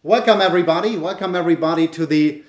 Welcome everybody to the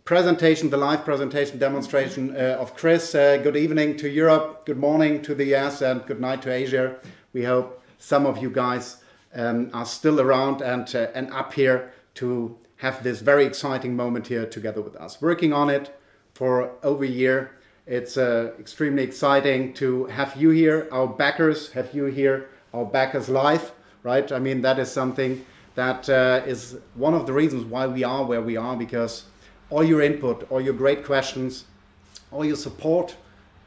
presentation, the live presentation demonstration of Chris. Good evening to Europe, good morning to the US, and good night to Asia. We hope some of you guys are still around and up here to have this very exciting moment here together with us. Working on it for over a year. It's extremely exciting to have you here, our backers, have you here, our backers live, right? I mean, that is something that is one of the reasons why we are where we are, because all your input, all your great questions, all your support,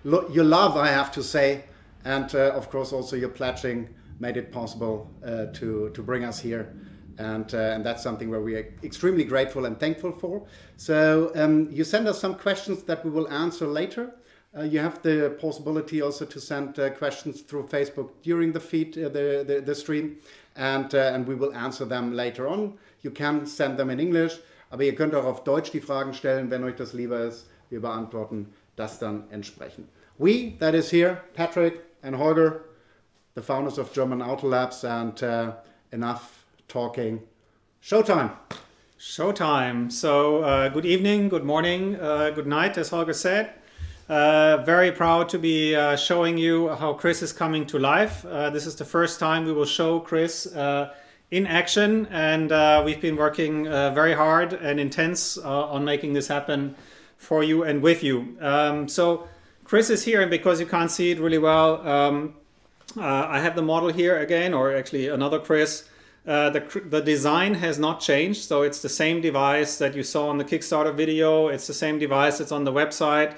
your love, I have to say, and of course also your pledging made it possible to bring us here. And that's something where we are extremely grateful and thankful for. So you send us some questions that we will answer later. You have the possibility also to send questions through Facebook during the feed, the stream. And we will answer them later on. You can send them in English, aber ihr könnt auch auf Deutsch die Fragen stellen, wenn euch das lieber ist. Wir beantworten das dann entsprechend. We, that is here, Patrick and Holger, the founders of German Auto Labs, and enough talking. Showtime! Showtime. So good evening, good morning, good night, as Holger said. Very proud to be showing you how Chris is coming to life. This is the first time we will show Chris in action, and we've been working very hard and intense on making this happen for you and with you. So Chris is here, and because you can't see it really well, I have the model here again, or actually another Chris. The design has not changed, so it's the same device that you saw on the Kickstarter video. It's the same device that's on the website.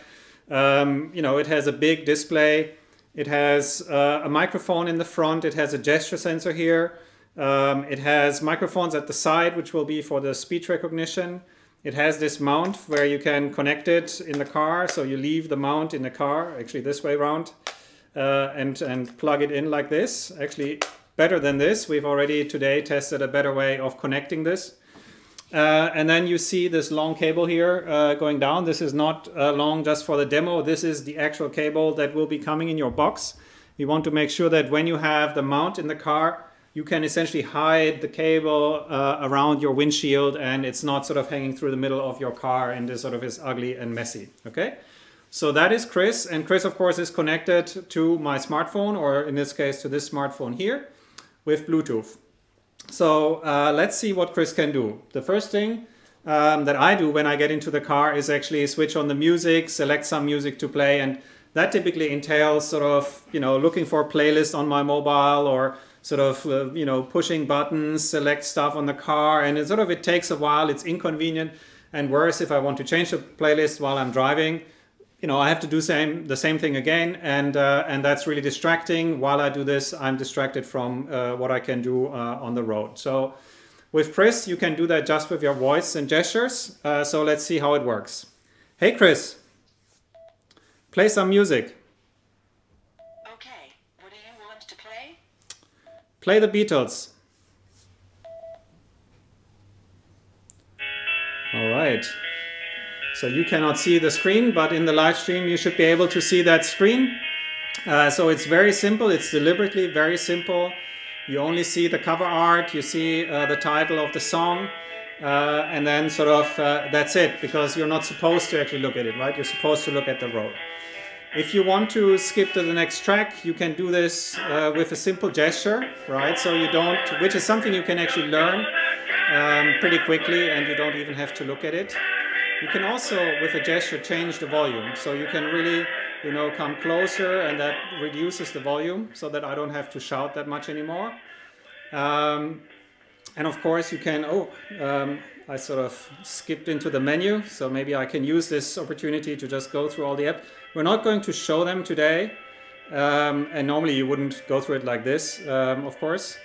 You know, it has a big display. It has a microphone in the front. It has a gesture sensor here. It has microphones at the side, which will be for the speech recognition. It has this mount where you can connect it in the car. So you leave the mount in the car, actually this way around, and plug it in like this. Actually, better than this. We've already today tested a better way of connecting this. And then you see this long cable here going down. This is not long just for the demo. This is the actual cable that will be coming in your box. We want to make sure that when you have the mount in the car, you can essentially hide the cable around your windshield, and it's not sort of hanging through the middle of your car and this sort of is ugly and messy. Okay, so that is Chris, and Chris of course is connected to my smartphone, or in this case to this smartphone here, with Bluetooth. So let's see what Chris can do. The first thing that I do when I get into the car is actually switch on the music, select some music to play, and that typically entails sort of, you know, looking for a playlist on my mobile, or sort of, you know, pushing buttons, select stuff on the car, and it takes a while, it's inconvenient, and worse if I want to change the playlist while I'm driving. You know, I have to do the same thing again, and that's really distracting. While I do this, I'm distracted from what I can do on the road. So with Chris, you can do that just with your voice and gestures. So let's see how it works. Hey Chris, play some music. Okay, what do you want to play? Play the Beatles. All right. So you cannot see the screen, but in the live stream you should be able to see that screen. So it's very simple. It's deliberately very simple. You only see the cover art, you see the title of the song, and then sort of that's it, because you're not supposed to actually look at it, right? You're supposed to look at the road. If you want to skip to the next track, you can do this with a simple gesture, right? So you don't, which is something you can actually learn pretty quickly, and you don't even have to look at it. You can also, with a gesture, change the volume. So you can really, you know, come closer, and that reduces the volume so that I don't have to shout that much anymore. And of course you can, I sort of skipped into the menu. So maybe I can use this opportunity to just go through all the apps. We're not going to show them today. And normally you wouldn't go through it like this, of course.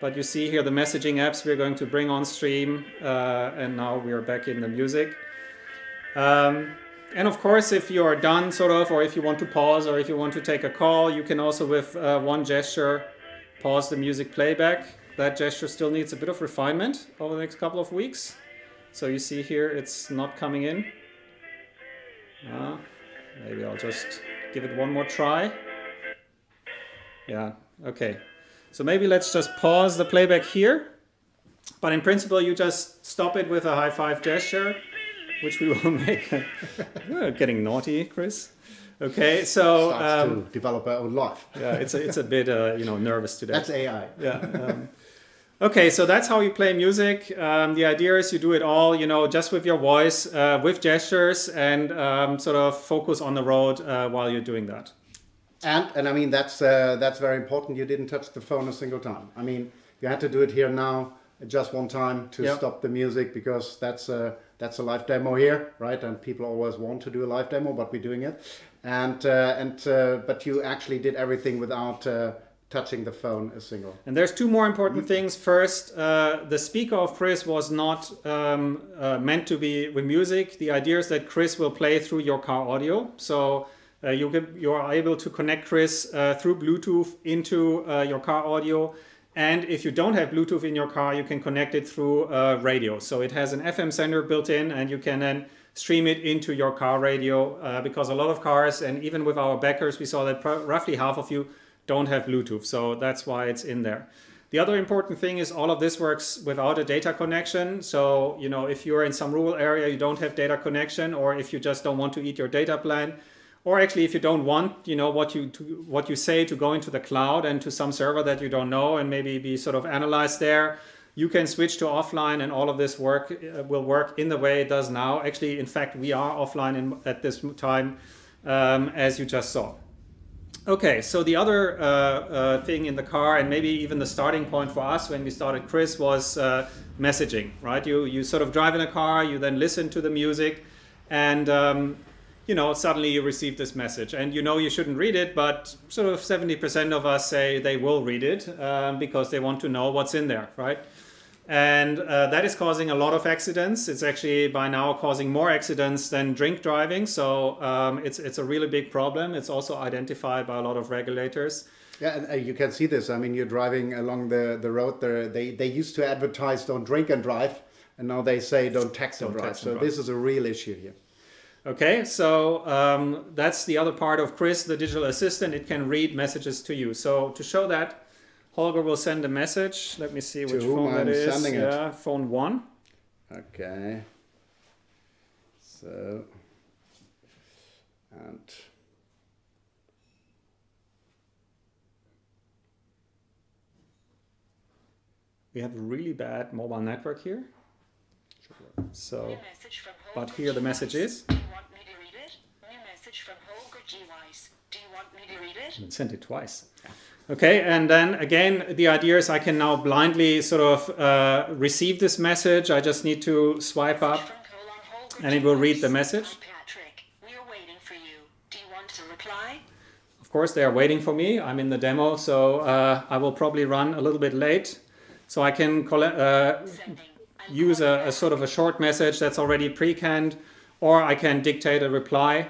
But you see here the messaging apps we're going to bring on stream. And now we are back in the music. And of course, if you are done sort of, or if you want to pause, or if you want to take a call, you can also with one gesture pause the music playback. That gesture still needs a bit of refinement over the next couple of weeks. So you see here it's not coming in. Maybe I'll just give it one more try. Yeah, okay. So maybe let's just pause the playback here. But in principle, you just stop it with a high five gesture, which we will make. Getting naughty, Chris. Okay, so Starts to develop our own life. yeah, it's a bit nervous today. That's AI. Yeah. Okay, so that's how you play music. The idea is you do it all, just with your voice, with gestures, and sort of focus on the road while you're doing that. And I mean that's very important. You didn't touch the phone a single time. I mean, you had to do it here now just one time to stop the music, because that's a live demo here, right? And people always want to do a live demo, but we're doing it. But you actually did everything without touching the phone a single. And there's two more important things. First, the speaker of Chris was not meant to be with music. The idea is that Chris will play through your car audio. So you are able to connect Chris through Bluetooth into your car audio. And if you don't have Bluetooth in your car, you can connect it through radio. So it has an FM sender built in, and you can then stream it into your car radio, because a lot of cars, and even with our backers, we saw that roughly half of you don't have Bluetooth. So that's why it's in there. The other important thing is all of this works without a data connection. So, if you're in some rural area, you don't have data connection, or if you just don't want to eat your data plan, or actually if you don't want, what you say to go into the cloud and to some server that you don't know and maybe be sort of analyzed there, you can switch to offline, and all of this will work in the way it does now. Actually, in fact, we are offline at this time, as you just saw. Okay, so the other thing in the car, and maybe even the starting point for us when we started Chris, was messaging, right? You sort of drive in a car, you then listen to the music, and suddenly you receive this message, and you shouldn't read it, but sort of 70% of us say they will read it because they want to know what's in there, right? And that is causing a lot of accidents. It's actually by now causing more accidents than drink driving. So it's a really big problem. It's also identified by a lot of regulators. Yeah, and you can see this. I mean, you're driving along the road there. They used to advertise don't drink and drive, and now they say don't text and drive. So this is a real issue here. Okay, so that's the other part of Chris, the digital assistant. It can read messages to you. So to show that, Holger will send a message. Let me see which phone that is. Sending it. Yeah, phone 1. Okay. So, and we have a really bad mobile network here. So, but here the message is. Do you want me to read it? New message from Holger G. Weiss. Do you want me to read it? And sent it twice. Okay, and then again, the idea is I can now blindly sort of receive this message. I just need to swipe up, and it will read the message. Patrick, we are waiting for you. Do you want to reply? Of course, they are waiting for me. I'm in the demo, so I will probably run a little bit late. So I can use a sort of a short message that's already pre-canned, or I can dictate a reply,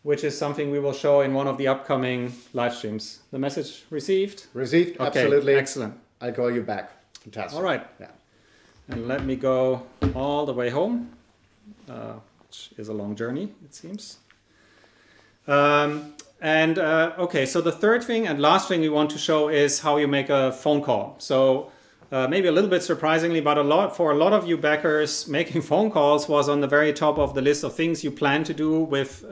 which is something we will show in one of the upcoming live streams. The message received? Received, okay, absolutely. Excellent. I'll call you back. Fantastic. All right. Yeah. And let me go all the way home, which is a long journey, it seems. Okay, so the third thing and last thing we want to show is how you make a phone call. So maybe a little bit surprisingly, but for a lot of you backers, making phone calls was on the very top of the list of things you plan to do with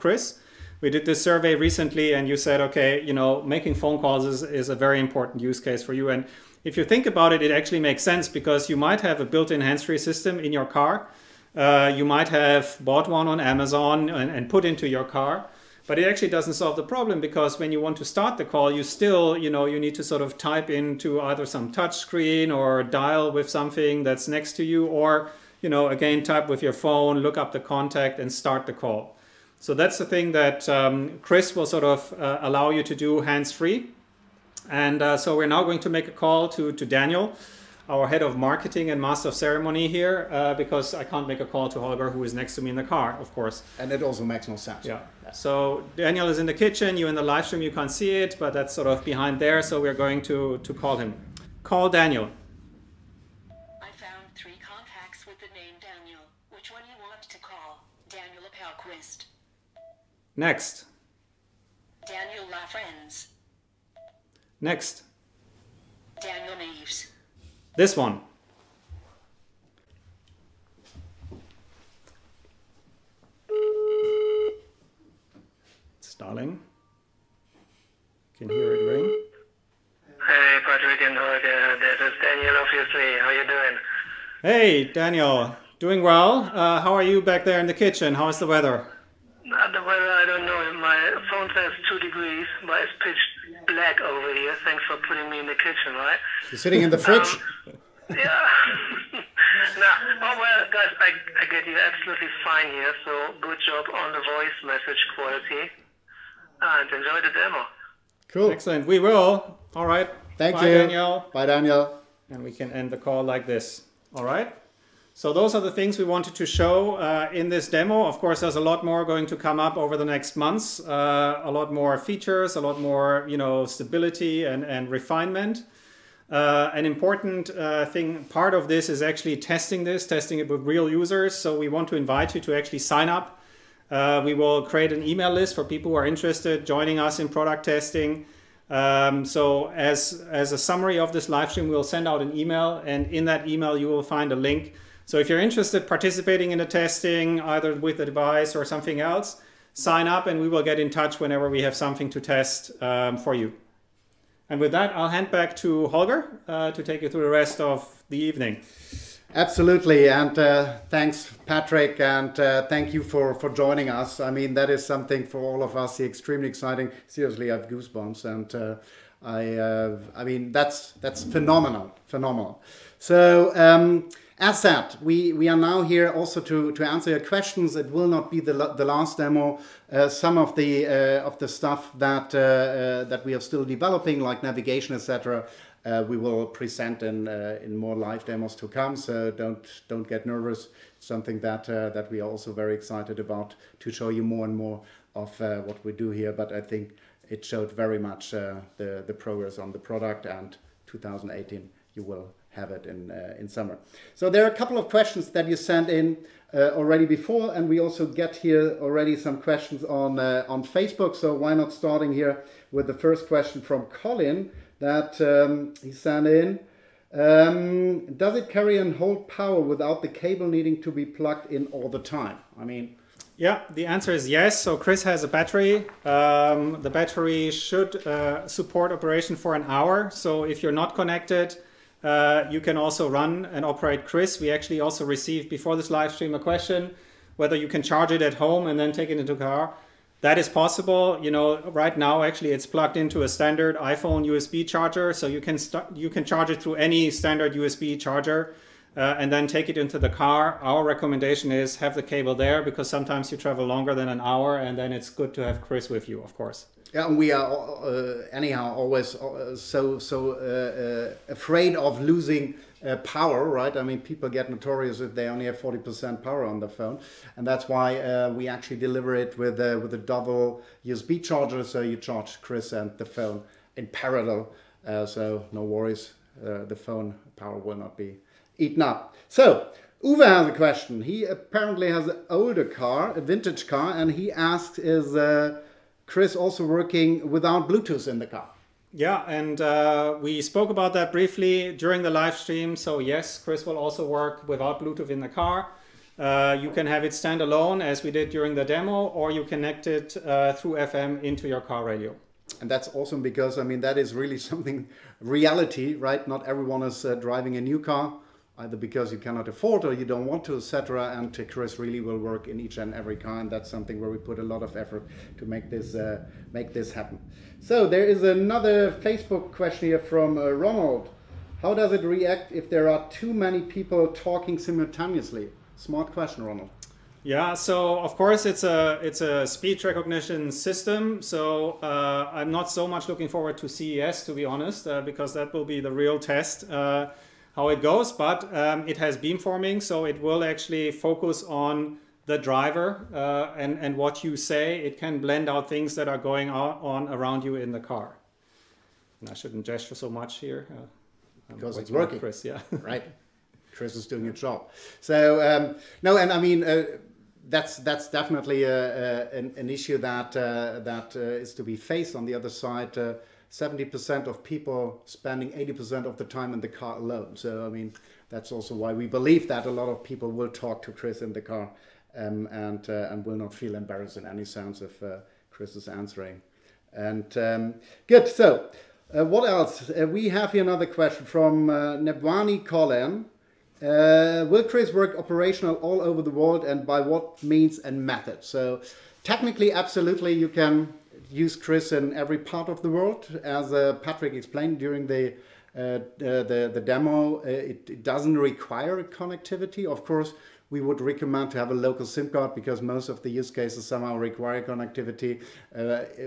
Chris. We did this survey recently, and you said, okay, making phone calls is a very important use case for you. And if you think about it, it actually makes sense, because you might have a built-in hands-free system in your car. You might have bought one on Amazon and put into your car. But it actually doesn't solve the problem, because when you want to start the call, you still, you need to sort of type into either some touch screen or dial with something that's next to you, or, again, type with your phone, look up the contact and start the call. So that's the thing that Chris will sort of allow you to do hands-free. And so we're now going to make a call to Daniel, our head of marketing and master of ceremony here, because I can't make a call to Holger, who is next to me in the car, of course. And it also makes no sense. Yeah. So Daniel is in the kitchen. You in the live stream, you can't see it, but that's sort of behind there. So we're going to call him. Call Daniel. I found 3 contacts with the name Daniel. Which one you want to call? Daniel Appelquist. Next. Daniel LaFriends. Next. Daniel Neves. This one. Starling. Can hear it ring. Hey, Patrick and Holger. This is Daniel, obviously. How you doing? Hey, Daniel. Doing well. How are you back there in the kitchen? How is the weather? The weather, I don't know. My phone says 2 degrees, but it's pitch black over here. Thanks for putting me in the kitchen, right? You're sitting in the fridge? Yeah. Oh, well, guys, I get you absolutely fine here, so good job on the voice message quality. And enjoy the demo. Cool. Excellent. We will. All right. Thank Bye, you. Daniel. Bye, Daniel. And we can end the call like this. All right. So those are the things we wanted to show in this demo. Of course, there's a lot more going to come up over the next months. A lot more features, a lot more, stability and refinement. An important part of this is actually testing it with real users. So we want to invite you to actually sign up. We will create an email list for people who are interested joining us in product testing. So as a summary of this live stream, we'll send out an email, and in that email you will find a link. So if you're interested participating in the testing, either with the device or something else, sign up and we will get in touch whenever we have something to test for you. And with that, I'll hand back to Holger to take you through the rest of the evening. Absolutely, and thanks, Patrick, and thank you for joining us. I mean, that is something for all of us extremely exciting. Seriously, I have goosebumps, and I mean, that's phenomenal. So, as said, we are now here also to answer your questions. It will not be the last demo. Some of the stuff that we are still developing, like navigation, etc., we will present in more live demos to come. So don't get nervous. It's something that we are also very excited about to show you more and more of what we do here. But I think it showed very much the progress on the product, and 2018 you will have it in summer. So there are a couple of questions that you sent in already before, and we also get here already some questions on Facebook. So why not starting here with the first question from Colin that he sent in. Does it carry and hold power without the cable needing to be plugged in all the time? I mean, yeah, the answer is yes. So Chris has a battery. The battery should support operation for an hour. So if you're not connected, you can also run and operate Chris. We actually also received before this live stream a question whether you can charge it at home and then take it into the car. That is possible. Right now actually it's plugged into a standard iPhone USB charger, so you can charge it through any standard USB charger and then take it into the car. Our recommendation is have the cable there, because sometimes you travel longer than an hour, and then it's good to have Chris with you, of course. Yeah, and we are anyhow always afraid of losing power, right? I mean, people get notorious if they only have 40% power on the phone, and that's why we actually deliver it with a double USB charger, so you charge Chris and the phone in parallel. So no worries, the phone power will not be eaten up. So Uwe has a question. He apparently has an older car, a vintage car, and he asked, is Chris also working without Bluetooth in the car? Yeah, and we spoke about that briefly during the live stream. So yes, Chris will also work without Bluetooth in the car. You can have it standalone as we did during the demo, or you connect it through FM into your car radio. And that's awesome, because I mean, that is really something reality, right? Not everyone is driving a new car, either because you cannot afford or you don't want to, etc. And Chris really will work in each and every car, and that's something where we put a lot of effort to make this happen. So there is another Facebook question here from Ronald. How does it react if there are too many people talking simultaneously? Smart question, Ronald. Yeah, so of course it's a speech recognition system. So I'm not so much looking forward to CES, to be honest, because that will be the real test how it goes. But it has beamforming, so it will actually focus on the driver and what you say. It can blend out things that are going on around you in the car. And I shouldn't gesture so much here. Because it's working. Chris, yeah. Right. Chris is doing a job. So no, and I mean that's definitely an issue that is to be faced. On the other side, 70% of people spending 80% of the time in the car alone. So I mean, that's also why we believe that a lot of people will talk to Chris in the car and will not feel embarrassed in any sense if Chris is answering. And good. So what else? We have here another question from Nebwani Colin. Will Chris work operational all over the world, and by what means and method? So technically, absolutely, you can use Chris in every part of the world. As Patrick explained during the demo, it doesn't require connectivity. Of course, we would recommend to have a local SIM card because most of the use cases somehow require connectivity.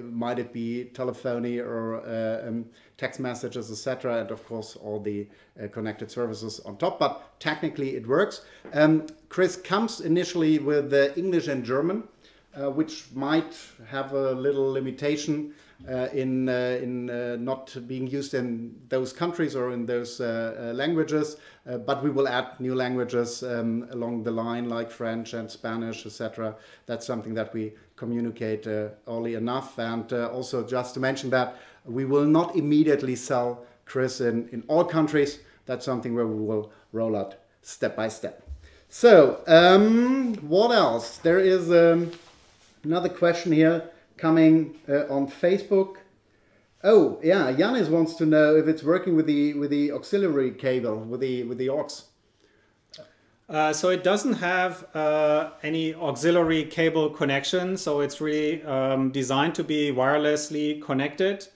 Might it be telephony or text messages, etc., and of course all the connected services on top. But technically it works. Chris comes initially with English and German, which might have a little limitation in not being used in those countries or in those languages, but we will add new languages along the line, like French and Spanish, etc. That's something that we communicate early enough. And also just to mention that we will not immediately sell Chris in all countries. That's something where we will roll out step by step. So what else? There is another question here coming on Facebook. Oh yeah, Yanis wants to know if it's working with the auxiliary cable, with the aux. So it doesn't have any auxiliary cable connection, so it's really designed to be wirelessly connected.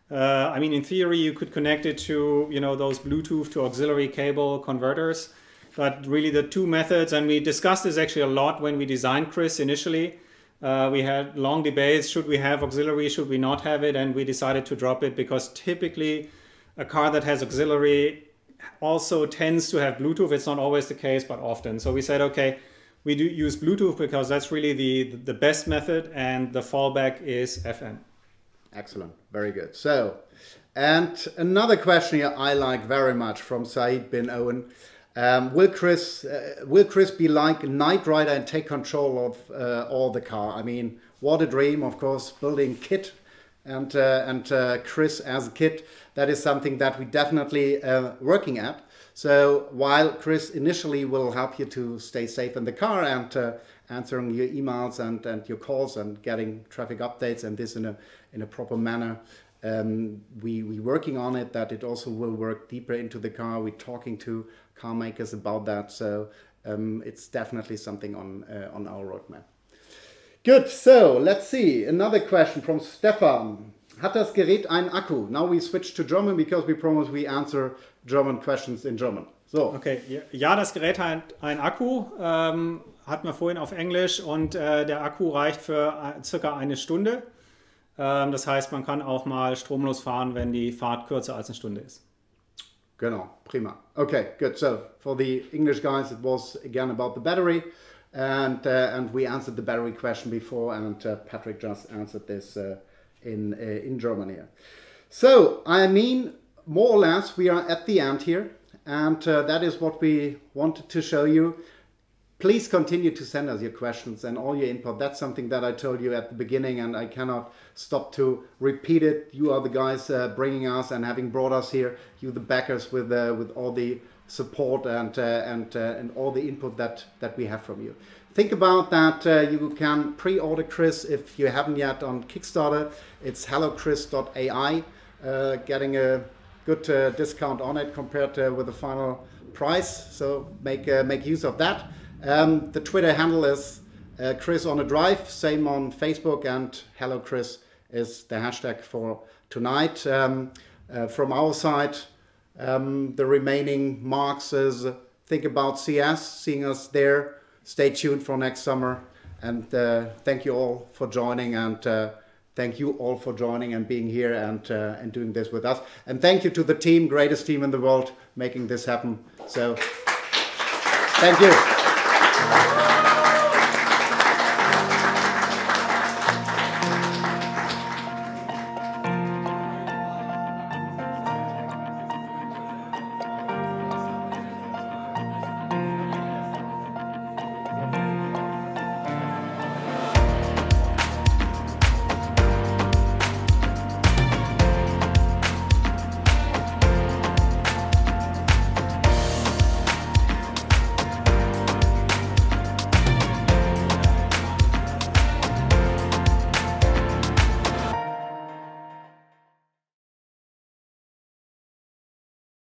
I mean, in theory, you could connect it to, you know, those Bluetooth to auxiliary cable converters, but really the two methods, and we discussed this actually a lot when we designed Chris initially. We had long debates, should we have auxiliary, should we not have it, and we decided to drop it because typically a car that has auxiliary also tends to have Bluetooth. It's not always the case, but often. So we said, okay, we do use Bluetooth because that's really the best method, and the fallback is FM. Excellent, very good. So, and another question here I like very much from Said bin Owen. Will Chris be like a Knight Rider and take control of all the car? I mean, what a dream, of course, building kit and Chris as a kit. That is something that we definitely working at. So while Chris initially will help you to stay safe in the car and answering your emails and your calls and getting traffic updates and this in a proper manner, we working on it, that it also will work deeper into the car. We're talking to car makers about that, so it's definitely something on our roadmap. Good, so let's see, another question from Stefan. Hat das Gerät einen Akku? Now we switch to German because we promised we answer German questions in German. So. Okay, ja, das Gerät hat einen Akku, hatten wir vorhin auf Englisch, und der Akku reicht für circa eine Stunde. Das heißt, man kann auch mal stromlos fahren, wenn die Fahrt kürzer als eine Stunde ist. Genau, prima. Okay, good. So for the English guys, it was again about the battery, and we answered the battery question before, and Patrick just answered this in German here. So I mean, more or less, we are at the end here, and that is what we wanted to show you. Please continue to send us your questions and all your input. That's something that I told you at the beginning, and I cannot stop to repeat it. You are the guys bringing us and having brought us here. You the backers with all the support and all the input that we have from you. Think about that. You can pre-order Chris if you haven't yet on Kickstarter. It's hellochris.ai, getting a good discount on it compared with the final price. So make use of that. The Twitter handle is Chris on a Drive, same on Facebook, and Hello Chris is the hashtag for tonight. From our side, the remaining marks is think about CS, seeing us there. Stay tuned for next summer, and thank you all for joining, and thank you all for joining and being here and doing this with us. And thank you to the team, greatest team in the world, making this happen. So thank you.